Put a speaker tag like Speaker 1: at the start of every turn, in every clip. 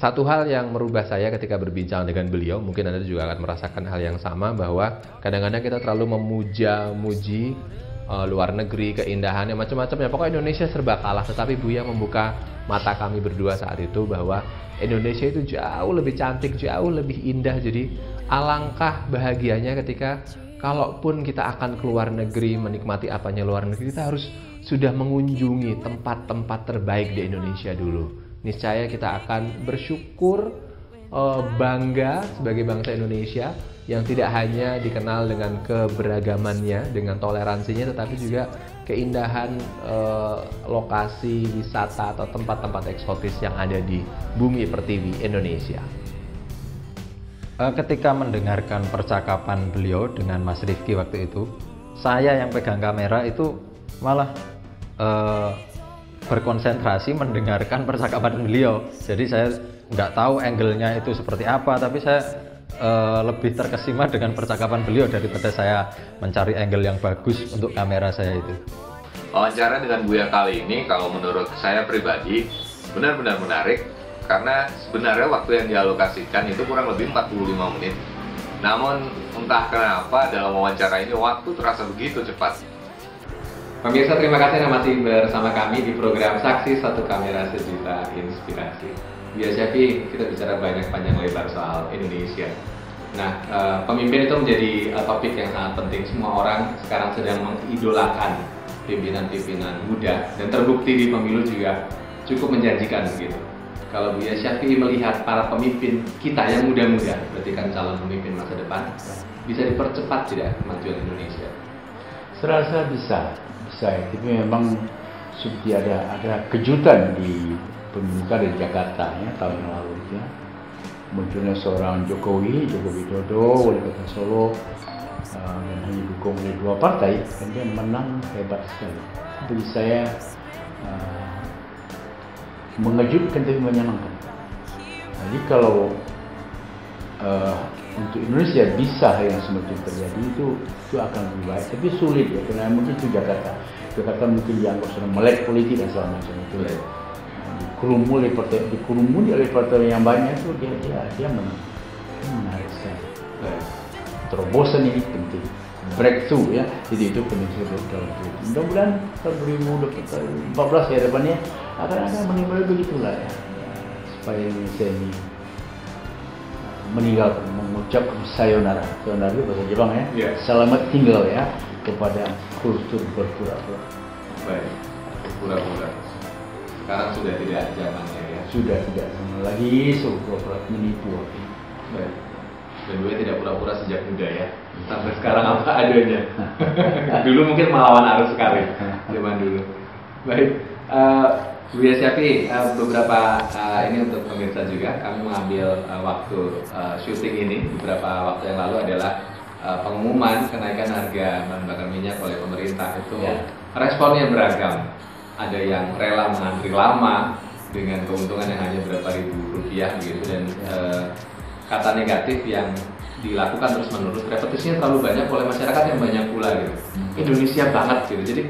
Speaker 1: Satu hal yang merubah saya ketika berbincang dengan beliau, mungkin Anda juga akan merasakan hal yang sama, bahwa kadang-kadang kita terlalu memuja-muji luar negeri, keindahannya, macam-macam ya. Pokoknya Indonesia serba kalah. Tetapi Buya membuka mata kami berdua saat itu bahwa Indonesia itu jauh lebih cantik, jauh lebih indah. Jadi alangkah bahagianya ketika kalaupun kita akan keluar negeri, menikmati apanya luar negeri, kita harus sudah mengunjungi tempat-tempat terbaik di Indonesia dulu. Niscaya kita akan bersyukur, bangga sebagai bangsa Indonesia yang tidak hanya dikenal dengan keberagamannya, dengan toleransinya, tetapi juga keindahan lokasi wisata atau tempat-tempat eksotis yang ada di bumi pertiwi Indonesia.
Speaker 2: Ketika mendengarkan percakapan beliau dengan Mas Rifki waktu itu, saya yang pegang kamera itu malah berkonsentrasi mendengarkan percakapan beliau. Jadi saya nggak tahu angle-nya itu seperti apa, tapi saya lebih terkesima dengan percakapan beliau daripada saya mencari angle yang bagus untuk kamera saya itu.
Speaker 3: Wawancara dengan Buya kali ini kalau menurut saya pribadi benar-benar menarik, karena sebenarnya waktu yang dialokasikan itu kurang lebih 45 menit. Namun entah kenapa dalam wawancara ini waktu terasa begitu cepat.
Speaker 1: Pemirsa, terima kasih Anda masih bersama kami di program Saksi Satu Kamera Sejuta Inspirasi. Buya Syafiee, kita bicara banyak panjang lebar soal Indonesia. Nah, pemimpin itu menjadi topik yang sangat penting. Semua orang sekarang sedang mengidolakan pimpinan-pimpinan muda, dan terbukti di pemilu juga cukup menjanjikan begitu. Kalau Buya Syafiee melihat para pemimpin kita yang muda-muda, berarti kan calon pemimpin masa depan, bisa dipercepat tidak kemajuan Indonesia?
Speaker 4: Saya rasa bisa, tapi memang seperti ada kejutan di pemilihan di Jakarta ya, tahun yang lalu ya. Munculnya seorang Joko Widodo, wali kota Solo, dan hanya didukung oleh 2 partai, dan dia menang hebat sekali. Bagi saya mengejutkan tapi menyenangkan. Jadi kalau untuk Indonesia bisa yang semacam terjadi, itu akan lebih baik. Tapi sulit ya, karena mungkin itu Jakarta mungkin dianggap sudah melek politik dan segala macam itu. Dikerumuni oleh partai yang banyak itu dia menang. Menarik sekali. Terobosan ini penting. Breakthrough ya, jadi itu penting dalam politik. Mudah-mudahan tahun 2014 ya depannya akan ada menimbul begitulah ya, supaya Indonesia ini meninggalkan, mengucapkan sayonara itu bahasa Jepang ya, selamat tinggal ya kepada kultur berpura-pura.
Speaker 1: Baik, berpura-pura. Sekarang sudah tidak zamannya ya.
Speaker 4: Sudah tidak lagi pura-pura menipu.
Speaker 1: Baik. Dan Buya tidak pura-pura sejak muda ya, sampai sekarang apa adanya. Dulu mungkin melawan arus sekali, zaman dulu. Baik, Buya Syafiee, beberapa ini untuk pemirsa juga, kami mengambil waktu syuting ini beberapa waktu yang lalu adalah pengumuman kenaikan harga bahan bakar minyak oleh pemerintah itu. Responnya beragam. Ada yang rela mengantri lama dengan keuntungan yang hanya berapa ribu rupiah gitu, dan kata negatif yang dilakukan terus-menerus, repetisinya terlalu banyak oleh masyarakat yang banyak pula gitu. Indonesia banget gitu. Jadi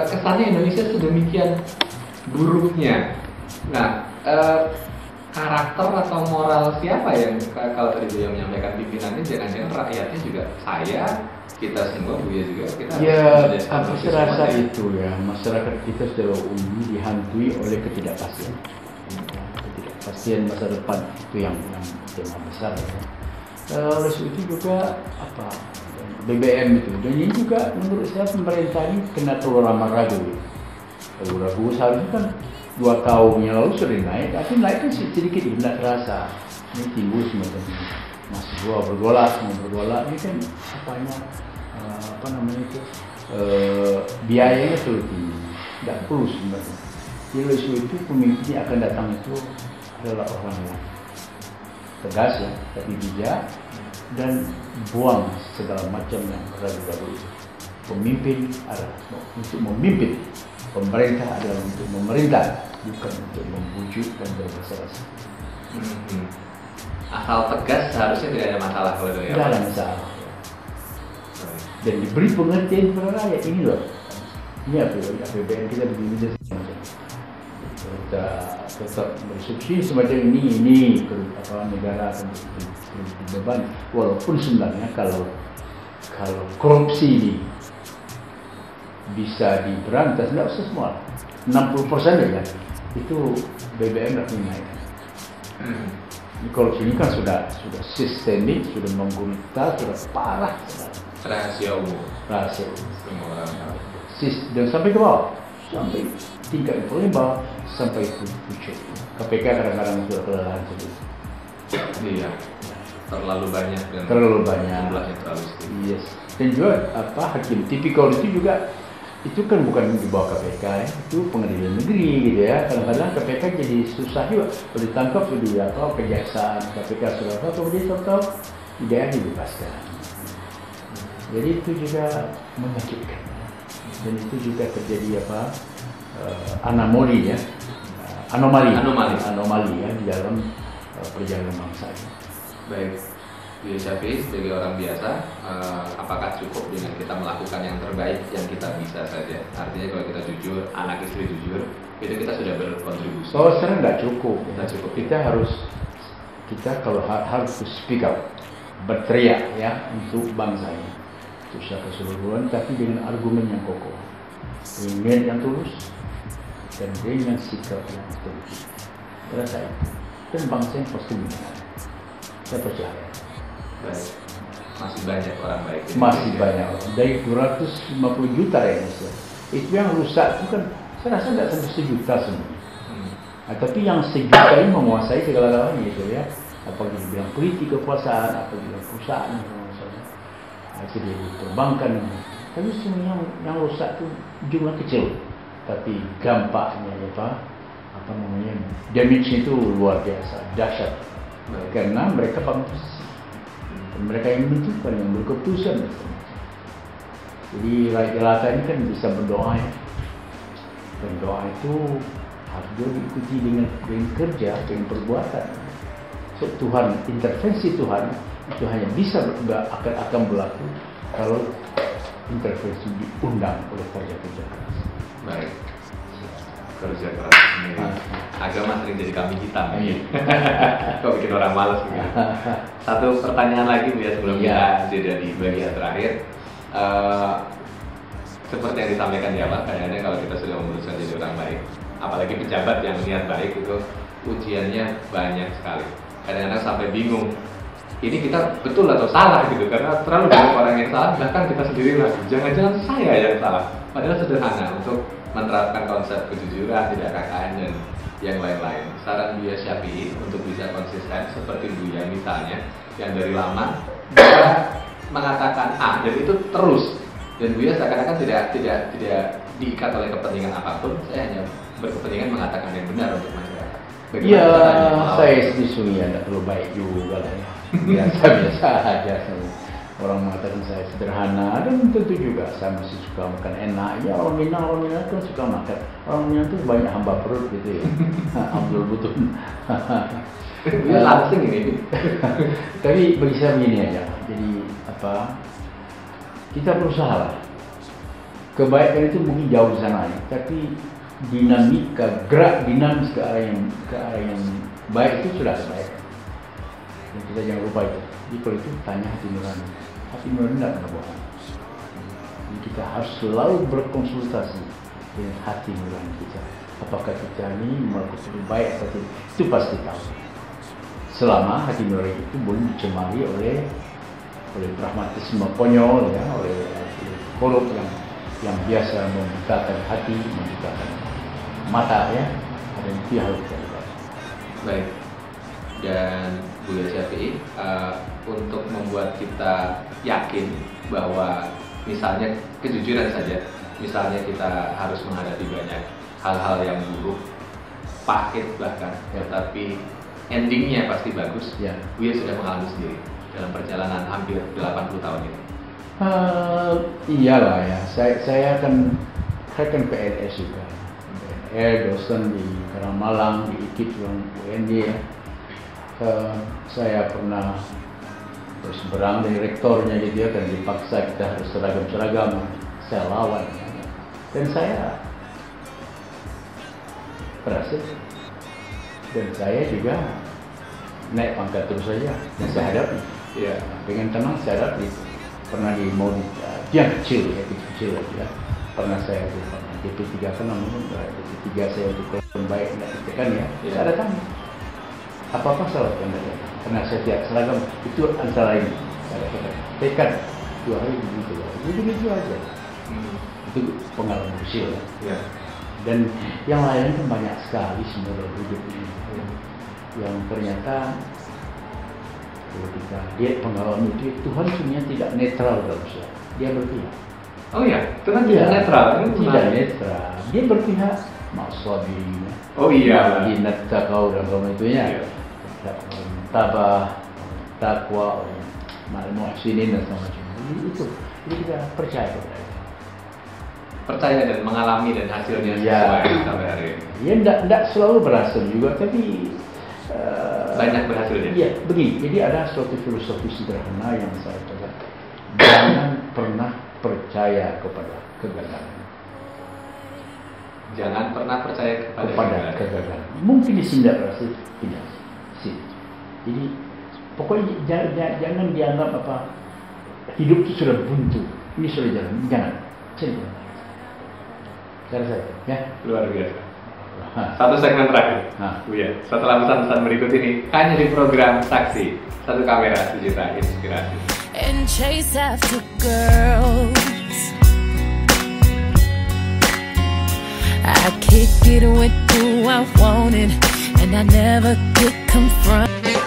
Speaker 1: kesannya Indonesia sedemikian buruknya. Nah, karakter atau moral siapa yang kalau tadi Buya menyampaikan pimpinannya, jangan-jangan rakyatnya juga kita semua, Buya juga, kita
Speaker 4: ya, aku rasa itu ya, masyarakat kita secara umum dihantui oleh ketidakpastian. Ketidakpastian masa depan itu yang tema besar ya. Oleh itu juga BBM itu, dan ini juga menurut saya pemerintah ini kena terlalu lama ragu. Ragu seharusnya kan 2 tahun yang lalu sering naik, tapi naik kan sedikit tidak terasa. Ini timbul semacam masih bergolak ini kan biayanya terlalu tinggi, tidak perlu sebenarnya. Jadi itu pemimpin yang akan datang itu adalah orang yang tegas ya, tapi bijak, dan buang segala macam yang ragu-ragu itu. Pemimpin adalah untuk memimpin, pemerintah adalah untuk memerintah, bukan untuk membujuk dan berbahasa-bahasa.
Speaker 1: Asal tegas seharusnya tidak ada masalah kalau itu ya.
Speaker 4: Tidak ada masalah. Dan diberi pengertian kepada rakyat, ini loh. Ini APBN kita begini saja. Kita tetap bersubsidi semacam ini negara akan beban, walaupun sebenarnya kalau korupsi ini bisa diberantas, tidak usah semua 60% ya itu BBM tidak naik. Korupsi ini kan sudah sistemik, sudah menggurita, sudah parah.
Speaker 3: Rahasia umum.
Speaker 4: Rahasia umum.
Speaker 3: Semua orang tahu.
Speaker 4: Dan sampai ke bawah, sampai tingkat paling bawah, sampai pucuk. KPK kadang-kadang sudah kelelahan sedikit.
Speaker 3: Iya. Terlalu banyak dan jumlahnya terlalu sedikit.
Speaker 4: Yes. Dan juga hakim tipikal itu juga itu kan bukan di bawah KPK ya, itu pengadilan negeri gitu ya. Kadang-kadang KPK jadi susah juga kalau ditangkap di kejaksaan KPK sudah tahu dia tahu tidak dibebaskan. Jadi itu juga menyakitkan dan itu juga terjadi anomali ya, anomali ya di dalam perjalanan bangsa ini.
Speaker 3: Baik. Buya Syafi'i sebagai orang biasa, apakah cukup dengan kita melakukan yang terbaik yang kita bisa saja? Artinya kalau kita jujur, anak istri jujur, itu kita sudah berkontribusi.
Speaker 4: Oh, sekarang nggak cukup. Kita kalau harus speak up, berteriak ya untuk bangsa ini, untuk secara keseluruhan, tapi dengan argumen yang kokoh, dengan niat yang tulus, dan dengan sikap yang tulus. Terasa dan bangsa yang pasti menang. Saya percaya.
Speaker 3: Baik. Masih banyak orang baik.
Speaker 4: Masih banyak orang. Dari 250 juta ya Indonesia. Itu yang rusak itu kan saya rasa tidak sampai 1 juta sebenarnya. Tapi yang 1 juta ini menguasai segala-galanya gitu ya. Apalagi di bidang politik kekuasaan, apalagi di bidang perusahaan misalnya. Itu di perbankan. Tapi sebenarnya yang rusak itu jumlah kecil. Tapi dampaknya damage itu luar biasa, dahsyat. Karena mereka bangun posisi. Mereka yang menentukan, yang berkeputusan. Jadi rakyat jelata ini kan bisa berdoa ya. Berdoa itu harus diikuti dengan kerja, dengan perbuatan. So, Tuhan, intervensi Tuhan itu hanya bisa akan berlaku kalau intervensi diundang oleh kerja-kerja keras.
Speaker 3: Baik. Kerja keras ini agama sering jadi kambing hitam ya. Kok bikin orang malas gitu. Satu pertanyaan lagi Buya sebelum kita jeda di bagian terakhir. Seperti yang disampaikan di awal, kadang-kadang kalau kita sudah memutuskan jadi orang baik, apalagi pejabat yang niat baik itu ujiannya banyak sekali. Kadang-kadang sampai bingung. Ini kita betul atau salah gitu, karena terlalu banyak orang yang salah, bahkan kita sendiri lagi. Jangan-jangan saya yang salah. Padahal sederhana untuk menerapkan konsep kejujuran, tidak KKN dan yang lain-lain. Saran Buya Syafi'i untuk bisa konsisten seperti Buya misalnya, yang dari lama bisa mengatakan A dan itu terus. Dan Buya seakan-akan tidak diikat oleh kepentingan apapun. Saya hanya berkepentingan mengatakan yang benar untuk masyarakat.
Speaker 4: Iya, saya sendiri tidak terlalu baik juga lah ya. Biasa-biasa aja. Orang mengatakan saya sederhana, dan tentu juga saya masih suka makan enak. Ya orang Minang kan suka makan. Orang Minang itu banyak hamba perut gitu ya. Abdul Butun.
Speaker 3: Dia langsing ini.
Speaker 4: Tapi bagi saya begini aja. Jadi kita berusaha lah. Kebaikan itu mungkin jauh di sana ya. Tapi dinamika, gerak dinamis ke arah yang baik itu sudah kebaikan. Dan kita jangan lupa itu. Jadi kalau itu tanya hati nurani. Hati nurani tidak pernah bohong. Jadi kita harus selalu berkonsultasi dengan hati nurani kita. Apakah kita ini melakukan baik atau tidak? Itu pasti tahu. Selama hati nurani itu belum dicemari oleh pragmatisme konyol ya, oleh kolok yang biasa membutakan hati, membutakan mata ya. Dan itu yang harus kita lakukan.
Speaker 3: Baik. Dan Buya Syafi'i untuk membuat kita yakin bahwa misalnya kejujuran saja, misalnya kita harus menghadapi banyak hal-hal yang buruk, pahit bahkan, tetapi endingnya pasti bagus. Ya. Buya sudah mengalami sendiri dalam perjalanan hampir 80 tahun ini.
Speaker 4: Iyalah ya, saya kan PNS juga, dosen di Karangmalang, di IKIP, UND ya. Saya pernah berseberang dari rektornya gitu ya, dan dipaksa kita harus seragam-seragam. Saya lawan dan saya berhasil. dan saya juga naik pangkat terus saja dan saya hadapi.
Speaker 1: Iya.
Speaker 4: Dengan tenang saya hadapi. Pernah di mau yang kecil ya, kecil ya. Pernah saya DP3 kan namanya DP3 saya untuk kelulusan baik kan ya.
Speaker 1: Iya.
Speaker 4: Saya datang. Apa salah yang ada? Karena saya tidak seragam itu antara ini. Saya katakan tekan 2 hari begitu ya. Begitu aja. Itu pengalaman kecil ya.
Speaker 1: Iya.
Speaker 4: Dan yang lain kan banyak sekali semua dalam hidup ini yang ternyata ketika dia pengalaman itu Tuhan sebenarnya tidak netral dalam saya, dia berpihak.
Speaker 1: Oh iya, Tuhan tidak netral. Ini
Speaker 4: Tidak
Speaker 1: menarik.
Speaker 4: netral, dia berpihak maksudnya.
Speaker 1: Oh iya.
Speaker 4: Di natakau dalam agama itu ya.
Speaker 1: Iya.
Speaker 4: Tabah, takwa, muhsinin dan semacamnya. Itu, jadi kita percaya kepada itu.
Speaker 1: Percaya dan mengalami dan hasilnya
Speaker 4: Iya.
Speaker 1: sesuai sampai hari ini.
Speaker 4: Ya tidak selalu berhasil juga, tapi
Speaker 1: Banyak berhasilnya.
Speaker 4: Iya, begini. Jadi ada suatu filosofi sederhana yang saya katakan, jangan pernah percaya kepada kegagalan.
Speaker 1: Jangan pernah percaya kepada
Speaker 4: Kegagalan. Mungkin di 9% tidak sih. Jadi pokoknya jangan dianggap apa hidup itu sudah buntu. Ini sudah jalan. Jangan. Cara saya, ya.
Speaker 1: Luar biasa. Satu segmen terakhir. Buya, setelah pesan-pesan berikut ini hanya di program Saksi Satu Kamera Sejuta Inspirasi.
Speaker 5: And chase after girls. I kick it with who I wanted, and I never get confronted.